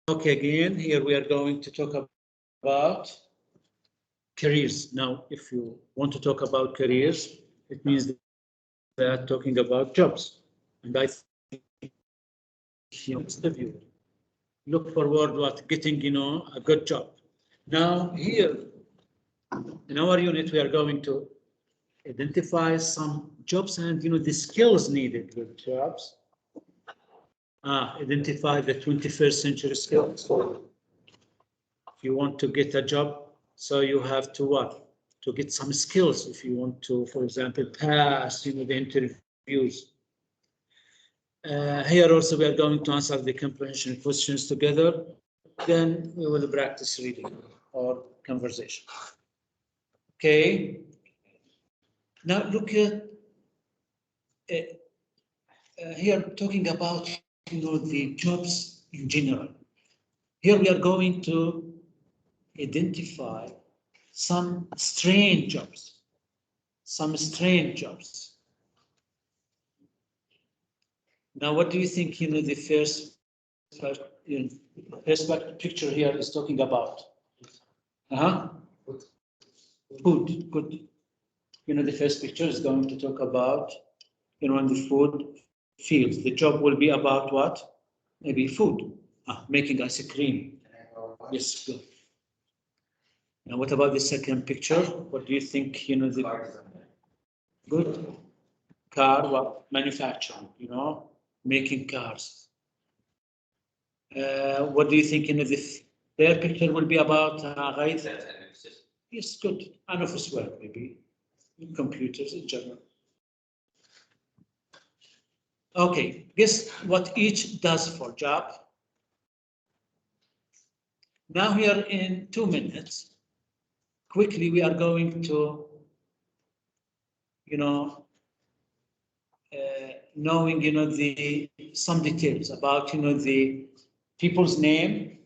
Okay, again, here we are going to talk about careers. Now, if you want to talk about careers, it means that talking about jobs. And I think the view look forward to getting, a good job. Now, here in our unit, we are going to identify some jobs and, the skills needed with jobs. Identify the 21st century skills. If you want to get a job, so you have to what? To get some skills if you want to, for example, pass, the interviews. Here also we are going to answer the comprehension questions together. Then we will practice reading or conversation. Okay. Now look at here talking about the jobs in general. Here we are going to identify some strange jobs. Some strange jobs. Now, what do you think? The first picture here is talking about. Food. Good. The first picture is going to talk about, in the food fields. The job will be about what? Maybe food. Making ice cream. Yes. Good. Now, what about the second picture? What do you think? Good. Car, what? Manufacturing. Making cars. What do you think? The third picture will be about Yes, good. An office work, maybe. Computers in general. Okay, guess what each does for job. Now here in 2 minutes, quickly we are going to, knowing, some details about, the people's name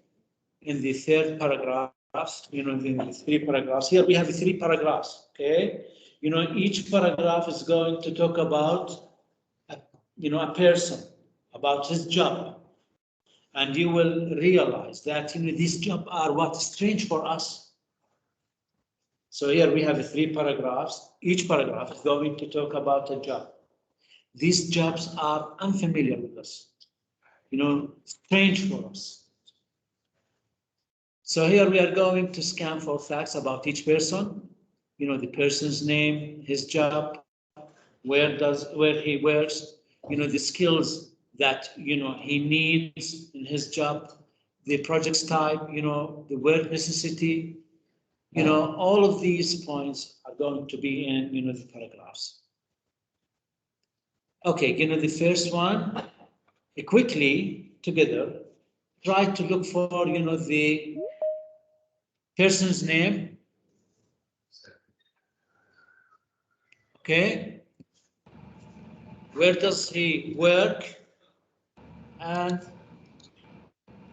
in the third paragraphs, in the 3 paragraphs. Here we have 3 paragraphs, okay? Each paragraph is going to talk about, a person, about his job. And you will realize that, these jobs are what strange for us. So here we have 3 paragraphs. Each paragraph is going to talk about a job. These jobs are unfamiliar with us, strange for us. So here we are going to scan for facts about each person, the person's name, his job, where he works, the skills that, he needs in his job, the project's type, the work necessity, all of these points are going to be in, the paragraphs. Okay, the first one, quickly together, try to look for, the person's name. Okay. Where does he work? And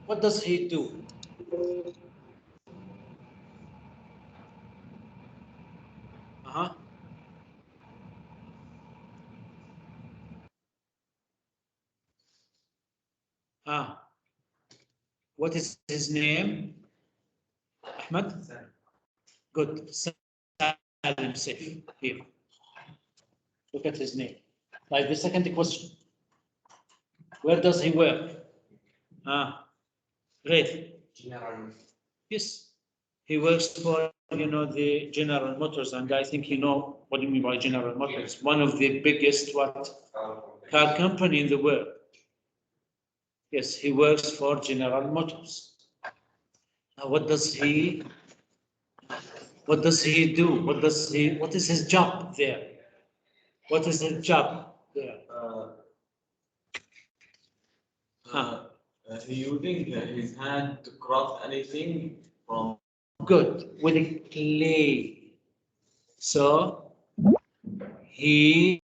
what does he do? What is his name? Ahmed? Good. Salim Saif. Here. Look at his name. Like the second question. Where does he work? Great. Yes. He works for, the General Motors, and I think what do you mean by General Motors? One of the biggest car company in the world. Yes, he works for General Motors. Now, what does he do? What is his job there? What is his job there? Using his hand to craft anything from. Good, with a clay. So he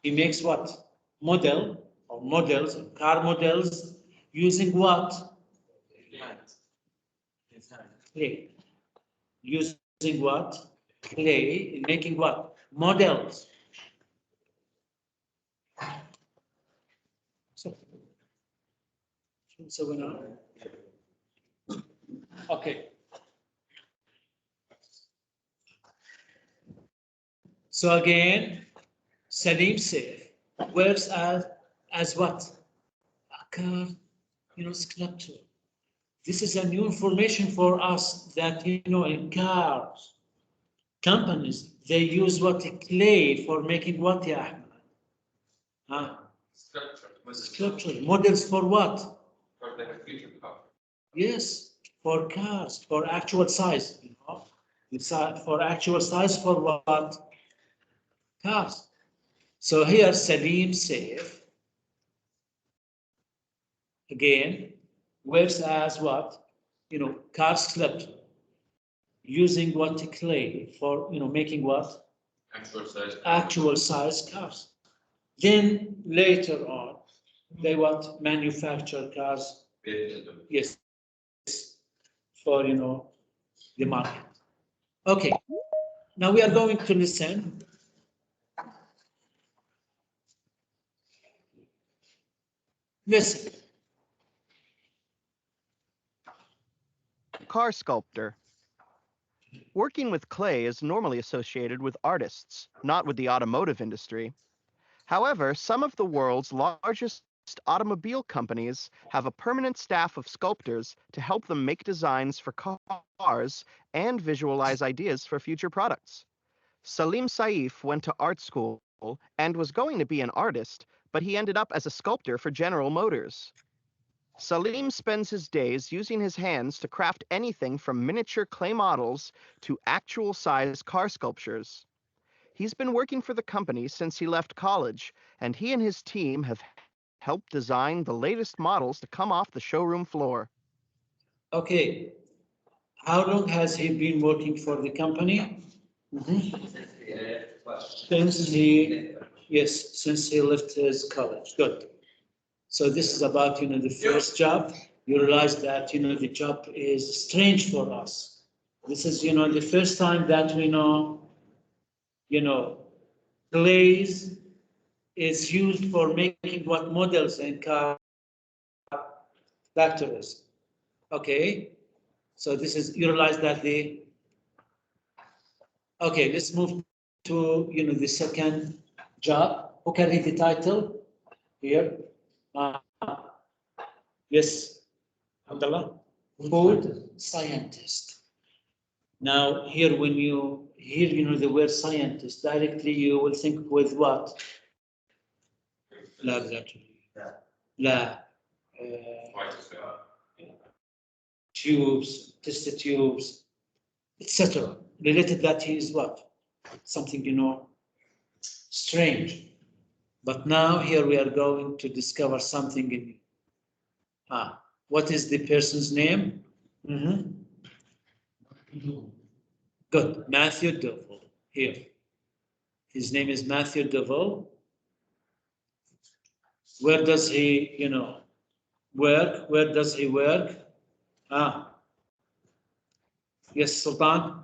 makes what? Model or models, car models, using what? His hand. Clay. Using what? Clay, making what? Models. So, So okay. So again, Salim Seif works as what? A car, sculptor. This is a new information for us that, in cars, companies, they use what? Clay for making what, ya Ahmed? Huh? Sculpture. Models for what? For like a future car. Yes, for cars, for actual size, for actual size for what? Cars. So here Salim Seif, again, works as what? Car sculptor, using what? Clay for, making what? Actual size. Actual size cars. Then later on, they what? Manufacture cars. Yes, for, the market. Okay, now we are going to listen. Listen. Car sculptor. Working with clay is normally associated with artists, not with the automotive industry. However, some of the world's largest automobile companies have a permanent staff of sculptors to help them make designs for cars and visualize ideas for future products. Salim Seif went to art school and was going to be an artist, but he ended up as a sculptor for General Motors. Salim spends his days using his hands to craft anything from miniature clay models to actual size car sculptures. He's been working for the company since he left college, and he and his team have helped design the latest models to come off the showroom floor. Okay, how long has he been working for the company? Since he left his college. Good. So this is about, the first job. You realize that, the job is strange for us. This is, the first time that we know, glaze is used for making what? Models in car factories. Okay. So this is, you realize that okay, let's move to, the second job. Who can read the title here? Yes, Abdullah. Food scientist. Now, here, when you hear, the word scientist, directly you will think with what? Laboratory. Lab. Tubes, test tubes, etc. Related that he is what? Something, strange. But now here we are going to discover something in what is the person's name? Good, Matthew Deville. Here. His name is Matthew Deville. Where does he, work? Where does he work? Yes, Sultan.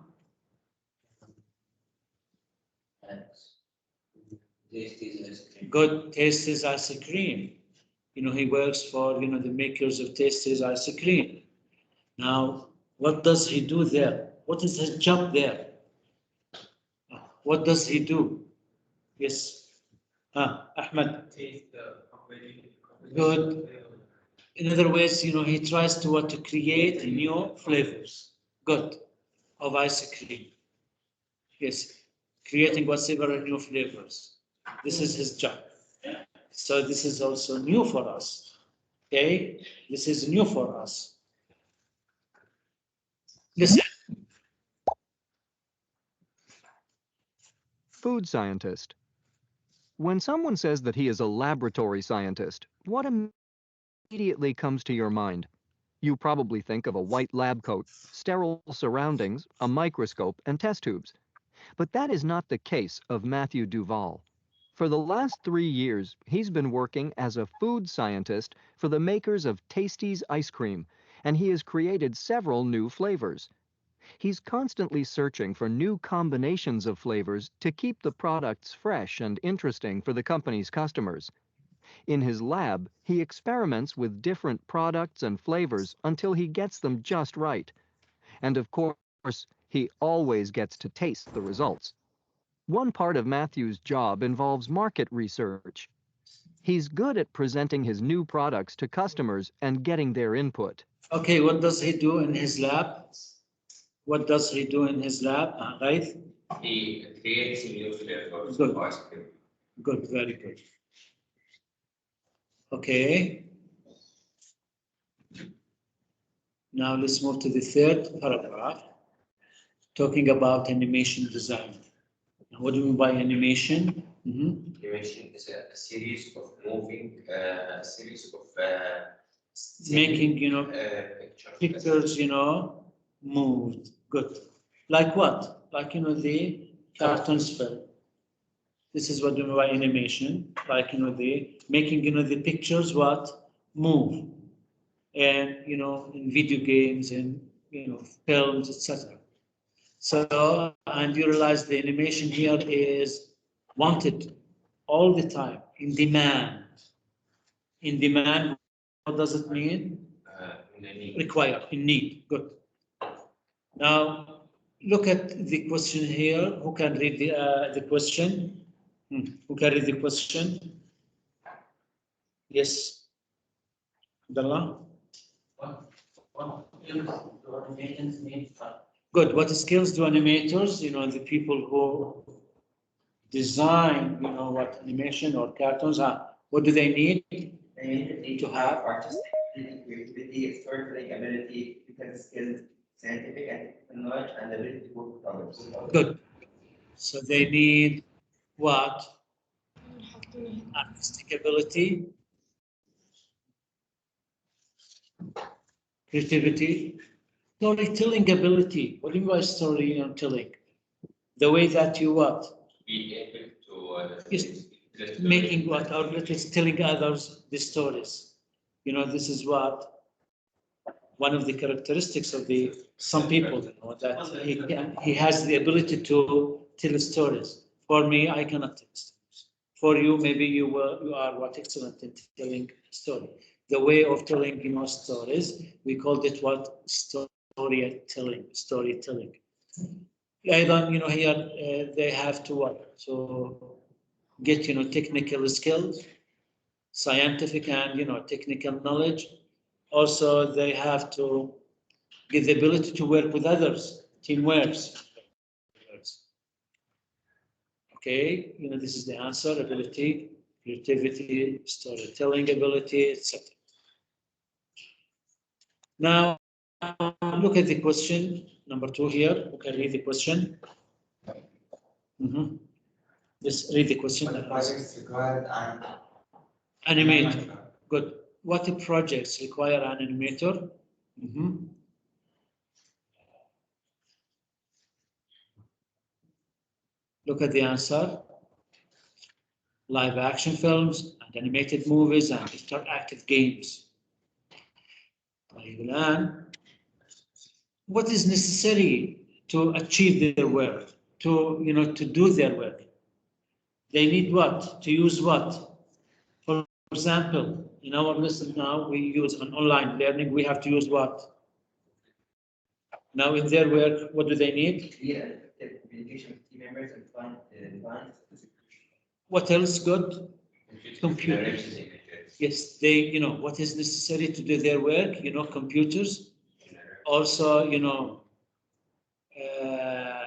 Good, Tasties ice cream. He works for, the makers of Tasties ice cream. Now, what does he do there? What is his job there? What does he do? Yes. Ahmed. Good. In other words, he tries to create new flavors. Good. Of ice cream. Yes. Creating whatever new flavors. This is his job. So this is also new for us. Okay? This is new for us. Listen. Food scientist. When someone says that he is a laboratory scientist, what immediately comes to your mind? You probably think of a white lab coat, sterile surroundings, a microscope, and test tubes. But that is not the case of Matthew Duval. For the last 3 years, he's been working as a food scientist for the makers of Tasties ice cream, and he has created several new flavors. He's constantly searching for new combinations of flavors to keep the products fresh and interesting for the company's customers. In his lab, he experiments with different products and flavors until he gets them just right. And of course, he always gets to taste the results. One part of Matthew's job involves market research. He's good at presenting his new products to customers and getting their input. Okay, what does he do in his lab? What does he do in his lab, right? He creates new flavors Good. of ice cream. Good, very good. Okay. Now let's move to the third paragraph, talking about animation design. Now, what do you mean by animation? Animation is a series of moving, Making, pictures. pictures, moved. Good. Like what? Like, the cartoons film. This is what we mean by animation. Like, the making, the pictures what? Move. And, in video games and, films, etc. So, and you realize the animation here is wanted all the time, in demand. In demand, what does it mean? Required, in need. Good. Now, look at the question here. Who can read the question? Who can read the question? Yes. Abdullah? Good. What skills do animators, the people who design, what animation or cartoons are, what do they need? They need to have artistic creativity, storytelling ability, technical skills, scientific and technical knowledge, and ability to work with others. Good. So they need what? Artistic ability, creativity, storytelling ability. What do you mean by storytelling? The way that you what? Be able to Yes. Making what? Or just telling others the stories. This is what one of the characteristics of some people, that he has the ability to tell stories. For me, I cannot tell stories. For you, maybe you are what excellent in telling story. The way of telling, stories, we called it what? Storytelling. Here they have to what? So get technical skills, scientific and technical knowledge. Also, they have to get the ability to work with others, teamwork. Okay, this is the answer: ability, creativity, storytelling ability, etc. Now, look at the question number 2 here. Who can read the question? Let's read the question. What projects required an Animator. Good. What projects require an animator? Look at the answer. Live action films and animated movies and interactive games. What is necessary to achieve their work, to do their work? They need what? To use what? For example, in our lesson now, we use an online learning. We have to use what? Now in their work, what do they need? Yeah, communication with team members and clients. What else? Good? Computers. Yes, they, what is necessary to do their work? Computers. Also,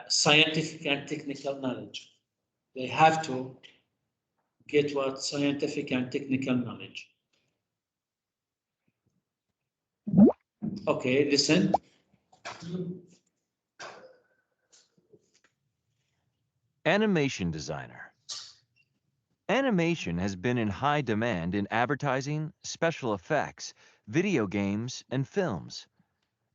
scientific and technical knowledge. They have to get what? Scientific and technical knowledge. Okay, listen. Animation designer. Animation has been in high demand in advertising, special effects, video games, and films.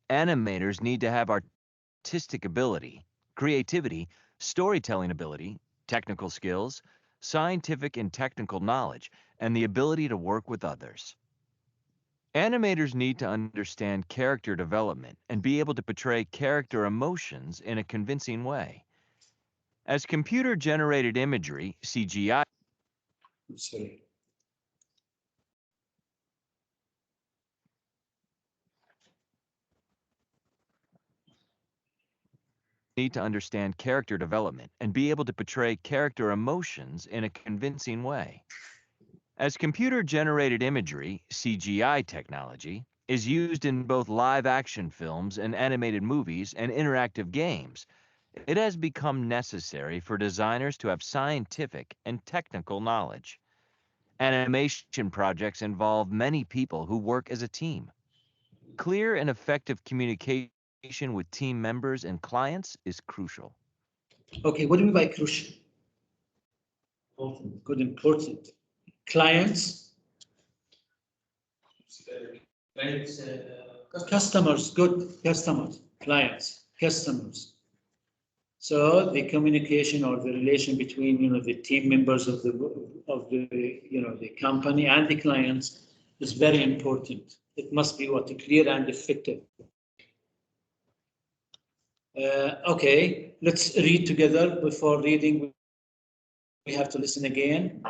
Animators need to have artistic ability, creativity, storytelling ability, technical skills, scientific and technical knowledge, and the ability to work with others. Animators need to understand character development and be able to portray character emotions in a convincing way. As computer-generated imagery, CGI, Sorry. need to understand character development and be able to portray character emotions in a convincing way. As computer-generated imagery, CGI technology, is used in both live-action films and animated movies and interactive games, it has become necessary for designers to have scientific and technical knowledge. Animation projects involve many people who work as a team. Clear and effective communication with team members and clients is crucial. Okay, what do you mean by crucial? Important, good, important. Clients, customers, good, customers, clients, customers. So the communication or the relation between, the team members of the the company and the clients is very important. It must be clear and effective. Okay, let's read together. Before reading, we have to listen again.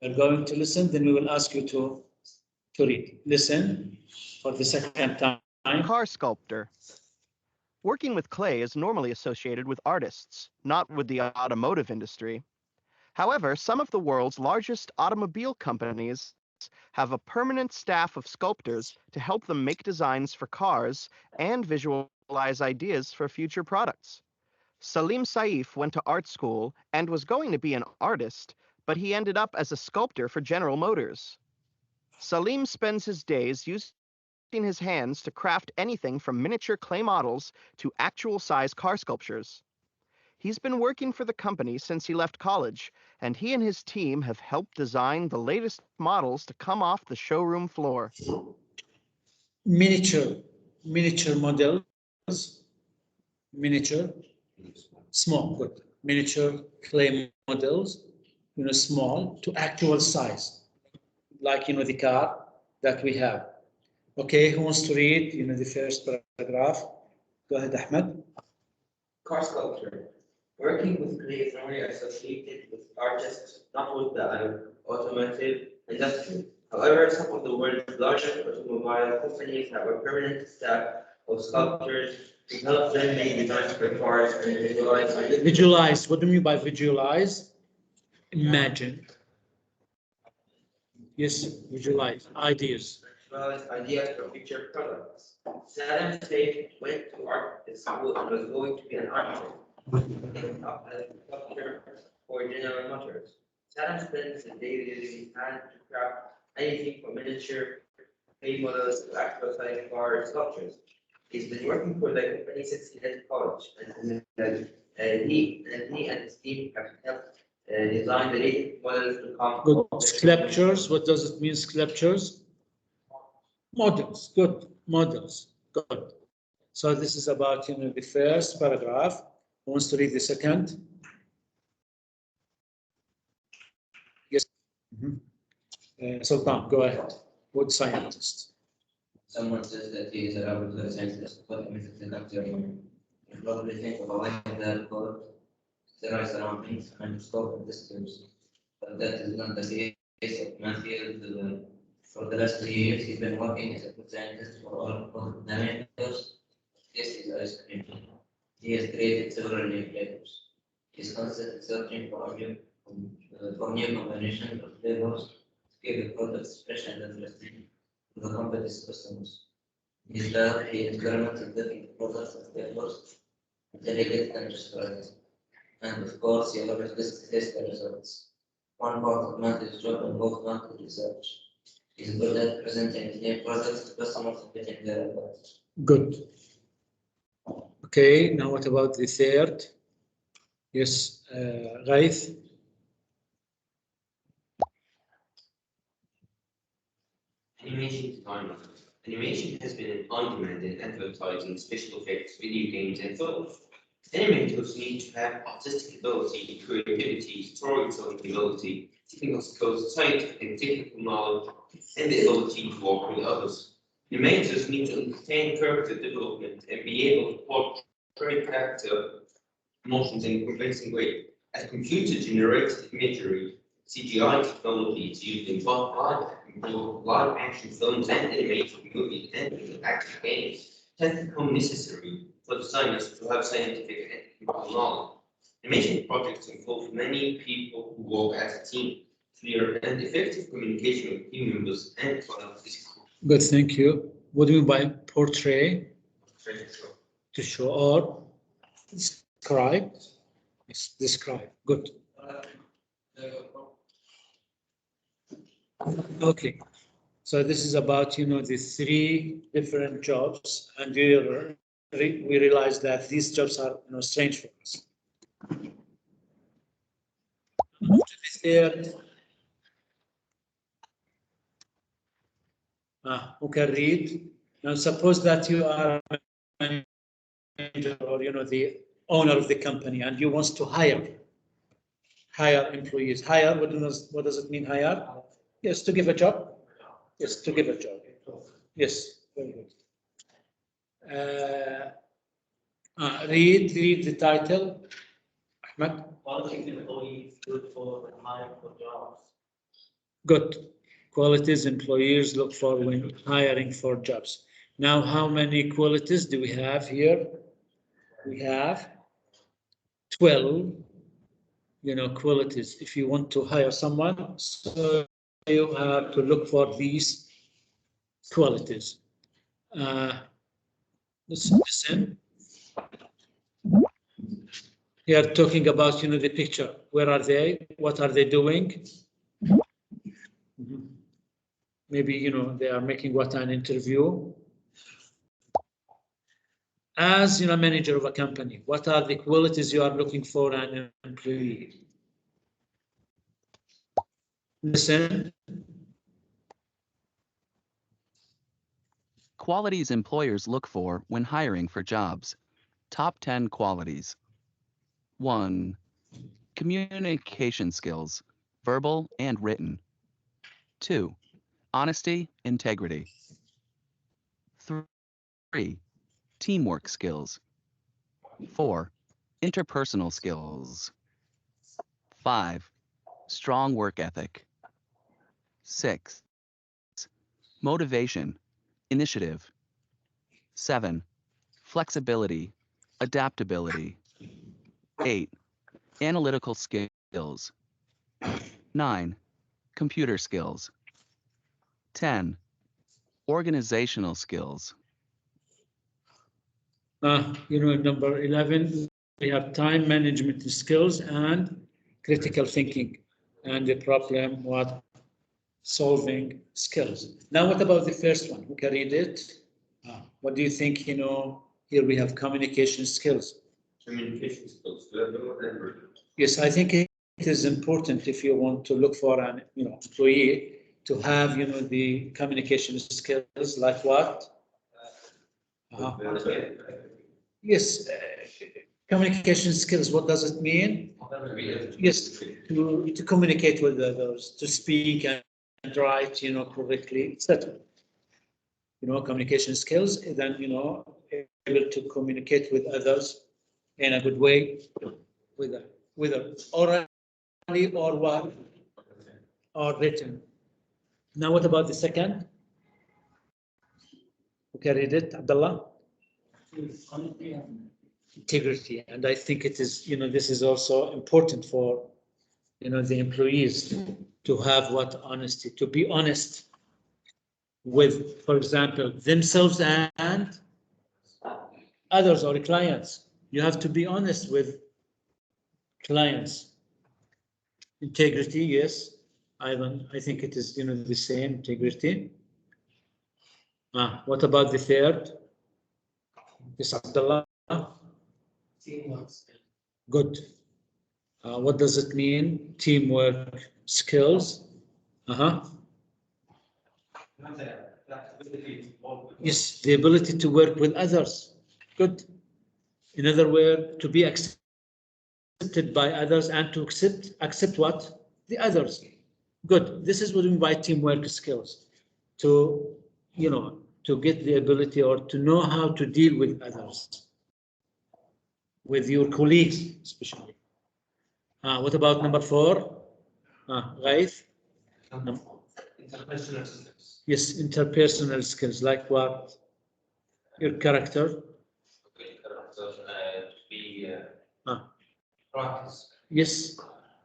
We're going to listen, then we will ask you to read. Listen for the second time. Car sculptor. Working with clay is normally associated with artists, not with the automotive industry. However, some of the world's largest automobile companies have a permanent staff of sculptors to help them make designs for cars and visualize ideas for future products. Salim Saif went to art school and was going to be an artist, but he ended up as a sculptor for General Motors. Salim spends his days using his hands to craft anything from miniature clay models to actual-size car sculptures. He's been working for the company since he left college, and he and his team have helped design the latest models to come off the showroom floor. Miniature models, small, good. Miniature clay models, small to actual size, like, the car that we have. Okay, who wants to read, the first paragraph? Go ahead, Ahmed. Car sculpture. Working with clay is normally associated with artists, not with the automotive industry. However, some of the world's largest automobile companies have a permanent staff of sculptors to help them make designs for cars and visualize ideas. Visualize. What do you mean by visualize? Imagine. Yes, visualize ideas. Visualize ideas for future products. Saddam Hussein went to art school and was going to be an artist. Up as a sculptor for General Motors. Saddam spends his days using his hand to craft anything from miniature clay models to actual size car sculptures. He's been working for the company since he left college, and he and his team have helped design the latest models to come. Good. Sculptures. What does it mean, sculptures? Models. Good. Models. Good. So this is about, the first paragraph. Who wants to read the second? Yes. Sultan, go ahead. Wood scientist. Someone says that he is a laboratory scientist, but immediately conductor. You probably think of a light that called sterile surroundings and scope of distance. But that is not the case of Matthew. For the last 3 years, he's been working as a food scientist for all of the makers. This is ice cream. He has created several new flavors. He's constantly searching for new combinations of flavors to keep the products fresh and interesting to the company's customers. His lab, he experimented different products and flavors until he gets them just right. And of course, he always test the results. One part of Matthew's job involves market research. He's good at presenting his new products to customers and getting their advice. Good. Okay, now what about the third? Yes, Ghaith. Animation design. Animation has been an on-demand in advertising, special effects, video games, and films. Animators need to have artistic ability, creativity, storytelling ability, technical skills, scientific and technical knowledge, and the ability to work with others. Animators need to understand character development and be able to portray character emotions in a convincing way. As computer-generated imagery, CGI technology is used in both live action films and animated movies and interactive games. It has become necessary for designers to have scientific and technical knowledge. Animation projects involve many people who work as a team. Clear and effective communication with team members and clients is Good, thank you. What do you mean by portray? critical. To show or describe? Yes, describe. Good. Okay. So this is about, the three different jobs, and we realize that these jobs are, strange for us. Third, who can read? Now, suppose that you are a manager or, the owner of the company, and you want to hire employees. Hire, what does it mean, hire? Yes, to give a job. Yes, to give a job. Yes, very good. Read the title. Ahmed? Quality employees good for hiring for jobs. Good. Qualities employers look for when hiring for jobs. Now, how many qualities do we have here? We have 12, qualities. If you want to hire someone, so you have to look for these qualities. Let's listen. Here talking about, the picture. Where are they? What are they doing? Maybe, they are making an interview. As, manager of a company, what are the qualities you are looking for an employee? Listen. Qualities employers look for when hiring for jobs. Top 10 qualities. 1. Communication skills, verbal and written. 2. Honesty, integrity. 3. Teamwork skills. 4. Interpersonal skills. 5. Strong work ethic. 6. Motivation, initiative. 7. Flexibility, adaptability. 8. Analytical skills. 9. Computer skills. 10. Organizational skills. Number 11, we have time management skills and critical thinking and the problem solving skills. Now, what about the first one? Who can read it? What do you think? Here we have communication skills. Communication skills, verbal and written. Yes, I think it is important if you want to look for an employee to have the communication skills like what? Yes, communication skills. What does it mean? Yes, to communicate with others, to speak and write, correctly, etc. Communication skills. Then able to communicate with others in a good way, whether orally or what, or written. Now, what about the second? Who can read it, Abdullah? Integrity, and I think it is, this is also important for, the employees to have honesty, to be honest with, for example, themselves and others or clients. You have to be honest with clients. Integrity, yes. I think it is, the same, integrity. What about the third? Yes, Abdullah. Teamwork. Good. What does it mean? Teamwork skills. Yes, the ability to work with others. Good. In other words, to be accepted by others and to accept what? The others. Good. This is what we mean by teamwork skills. To, to get the ability or to know how to deal with others, with your colleagues, especially. What about number 4? Ghaith? Interpersonal skills. Yes, interpersonal skills, like what? Your character? Okay, so, to be Ah. practice. Yes,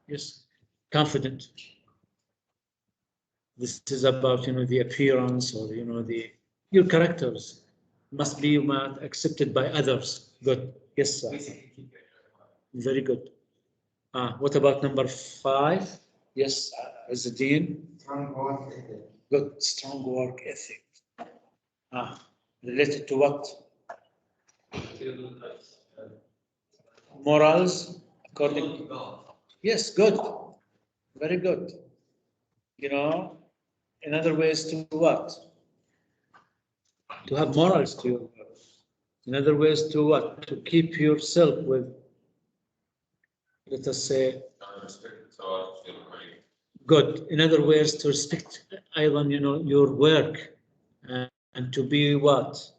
yes, confident. This is about, the appearance or, your characters must be accepted by others. Good. Yes, sir. Very good. What about number 5? Yes, Azadeen. Strong work ethic. Good, strong work ethic. Related to what? Morals, according to God. Yes, good. Very good. In other ways, to what? To have morals to your work. In other ways, to what? To keep yourself with, let us say, good. In other words, to respect, Ivan, your work, and to be what?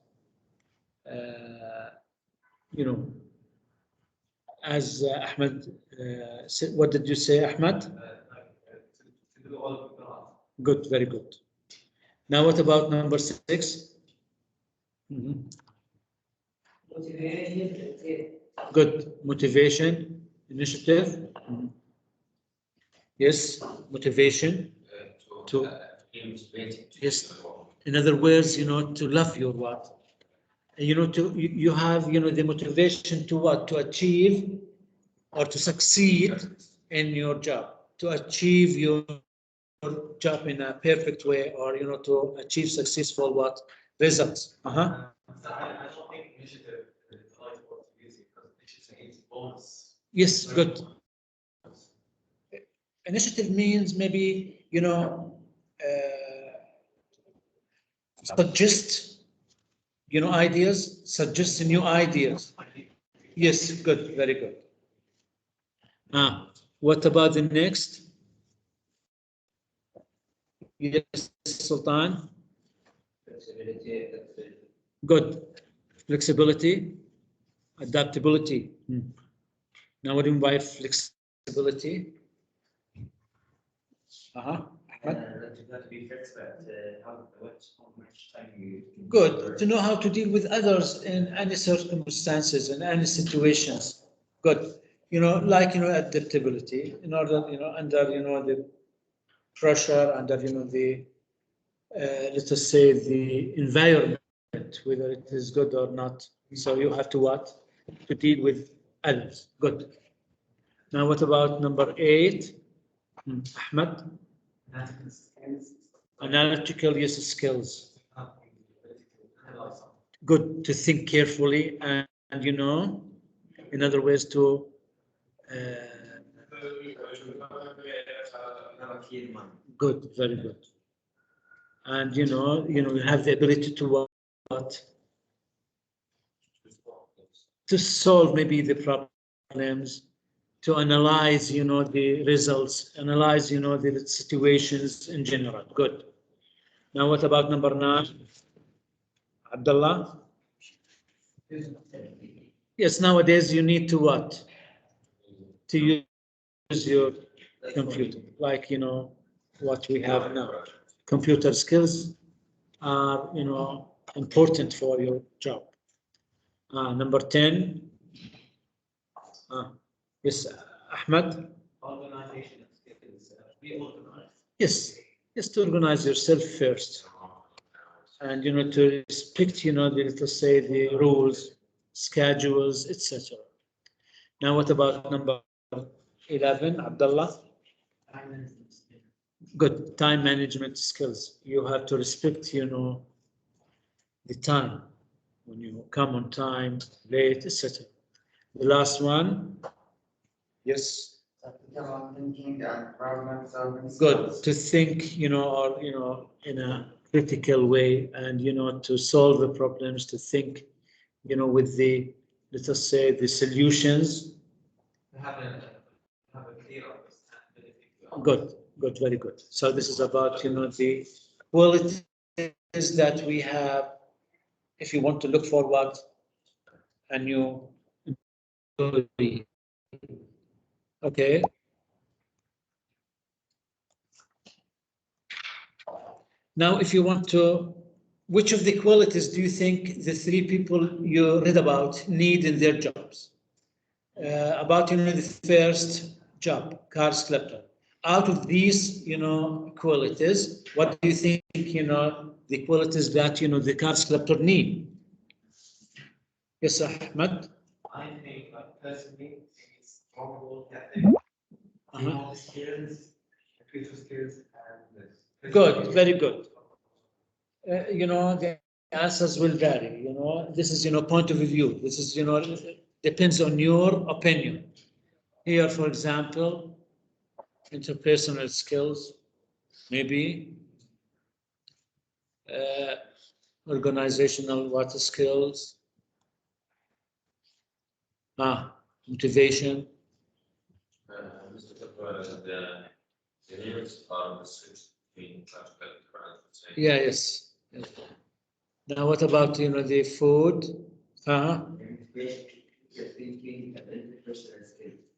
As Ahmed said, what did you say, Ahmed? Good, very good. Now, what about number 6? Good, motivation, initiative. Yes, motivation. Yes. In other words, to love your what? You have, the motivation to what? To achieve or to succeed in your job, to achieve your job in a perfect way, or, to achieve successful what? Results. I don't think initiative is the right word to use it, because initiative means bonus. Yes, good. Initiative means maybe, suggest, ideas, suggest new ideas. Yes, good, very good. What about the next? Yes, Sultan. Good. Flexibility, adaptability. Now, what do you mean by flexibility? Good. To know how to deal with others in any circumstances, in any situations. Good. Adaptability, in order, under, the pressure, under, the, let us say, the environment, whether it is good or not. So you have to what? To deal with others. Good. Now, what about number 8? Ahmed? Analytical skills. Good, to think carefully and, in other ways to good, very good. And you have the ability to what? To solve maybe the problems, to analyze, the results, analyze, the situations in general. Good. Now, what about number 9? Abdullah? Yes, nowadays you need to what? To use your computer, like, what we have now. Computer skills are, important for your job. Number 10. Yes, Ahmed? Organization skills. Be organized. Yes, to organize yourself first. And, to respect, let's say, the rules, schedules, etc. Now, what about number 11, Abdullah? Good, time management skills. You have to respect, the time, when you come on time, late, etc. The last one, yes. Thinking and problem solving. Good, to think, or, in a critical way, and, to solve the problems, to think, with the, let us say, the solutions. Have a clear understanding. Good, very good. So this is about, the qualities that we have. If you want to look forward, a new employee. Okay. Now, if you want to, which of the qualities do you think the three people you read about need in their jobs? About, the first job, car sculptor. Out of these, qualities, what do you think, the qualities that, the car sculptor need? Yes, Ahmed? I think, personally, it's strong ethic, all the skills, computer skills, and Good, very good. The answers will vary, this is, point of view. This is, depends on your opinion. Here, for example, interpersonal skills, maybe organizational water skills, motivation. Mr. The nearest part of the switch between classical and Yeah, yes. Now, what about, the food?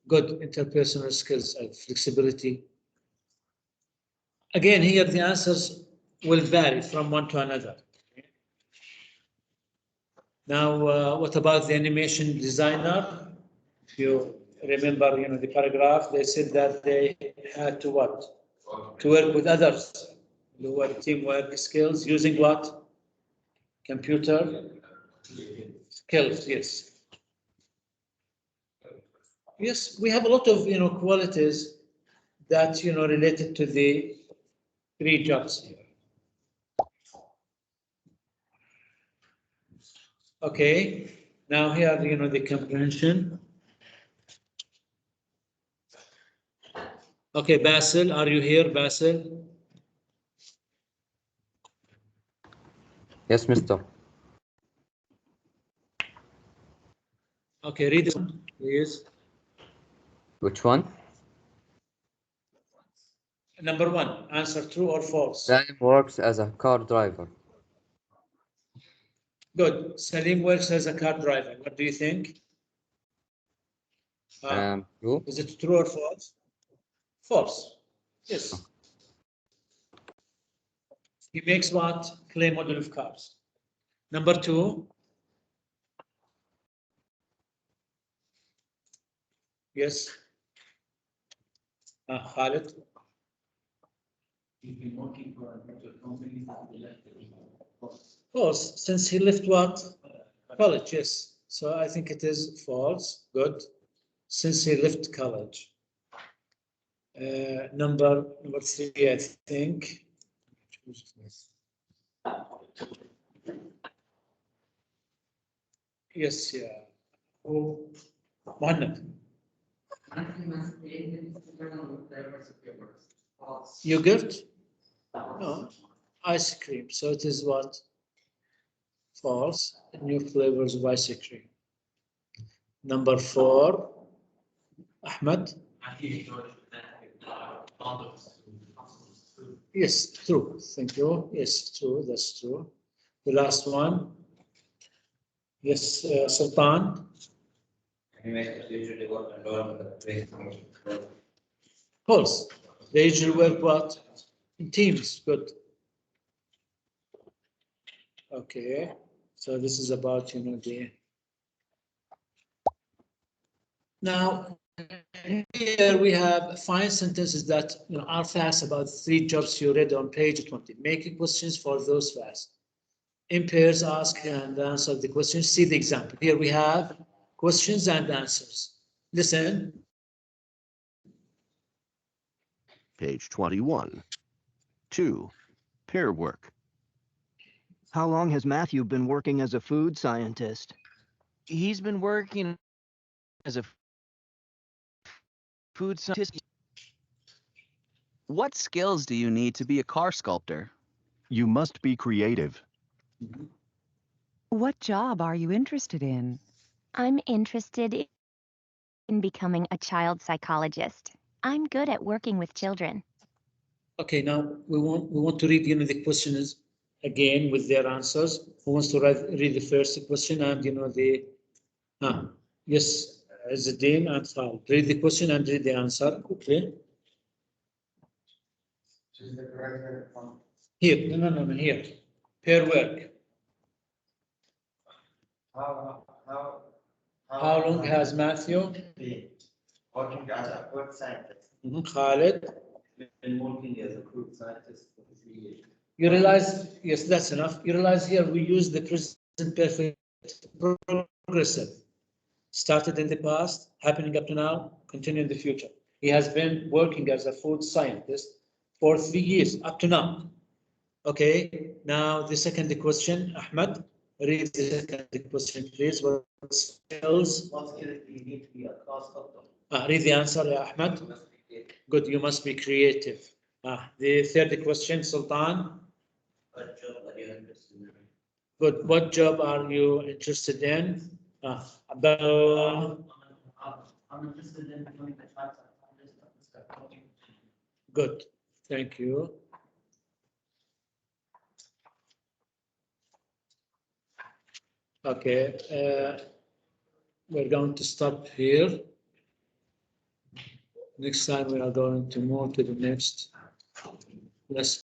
Good, interpersonal skills and flexibility. Again, here the answers will vary from one to another. Now, what about the animation designer? If you remember, the paragraph, they said that they had to what? To work with others. To work teamwork skills using what? Computer skills, yes. Yes, we have a lot of, qualities that, related to the three jobs here. Okay, now here, the comprehension. Okay, Basil, are you here, Basil? Yes, mister. Okay, read it, please. Which one? Number one, answer true or false. Salim works as a car driver. Good. Salim works as a car driver. What do you think? True. Is it true or false? False. Yes. He makes what? Clay model of cars. Number two. Yes. Khalid. He's been working for a better company. False. Since he left what? College, yes. So I think it is false. Good. Since he left college. Number three, I think. Yes, yeah. Oh, Mohammed. Yogurt? No. Ice cream. So it is what? False. New flavors of ice cream. Number four. Ahmed? Yes, true. Thank you. Yes, true. That's true. The last one. Yes, Sultan. False. They usually work what? In teams. Good. Okay. So this is about, the. Now, here we have 5 sentences that are fast about 3 jobs you read on page 20. Making questions for those fast. In pairs, ask and answer the questions. See the example. Here we have questions and answers. Listen. Page 21. 2. Pair work. How long has Matthew been working as a food scientist? He's been working as a food scientist. What skills do you need to be a car sculptor? You must be creative. What job are you interested in? I'm interested in becoming a child psychologist. I'm good at working with children. Okay, now we want to read the questions again with their answers. Who wants to read the first question and the yes, Azadin and Khalid. Read the question and read the answer quickly. Choose the correct one. Here, no, here. Pair work. How long has Matthew? been working as a food scientist? Khalid. Been working as a food scientist for 3 years. You realize, yes, that's enough. You realize here we use the present perfect progressive. Started in the past, happening up to now, continue in the future. He has been working as a food scientist for 3 years, up to now. Okay, now the second question, Ahmed, read the second question, please. What skills? What skills do you need to be a class doctor? Read the answer, Ahmed. Good, you must be creative. The third question, Sultan. What job are you interested in? Good, what job are you interested in? Abdullah. I'm interested in becoming a child psychologist. Good, thank you. Okay, we're going to stop here. Next time we are going to move to the next lesson.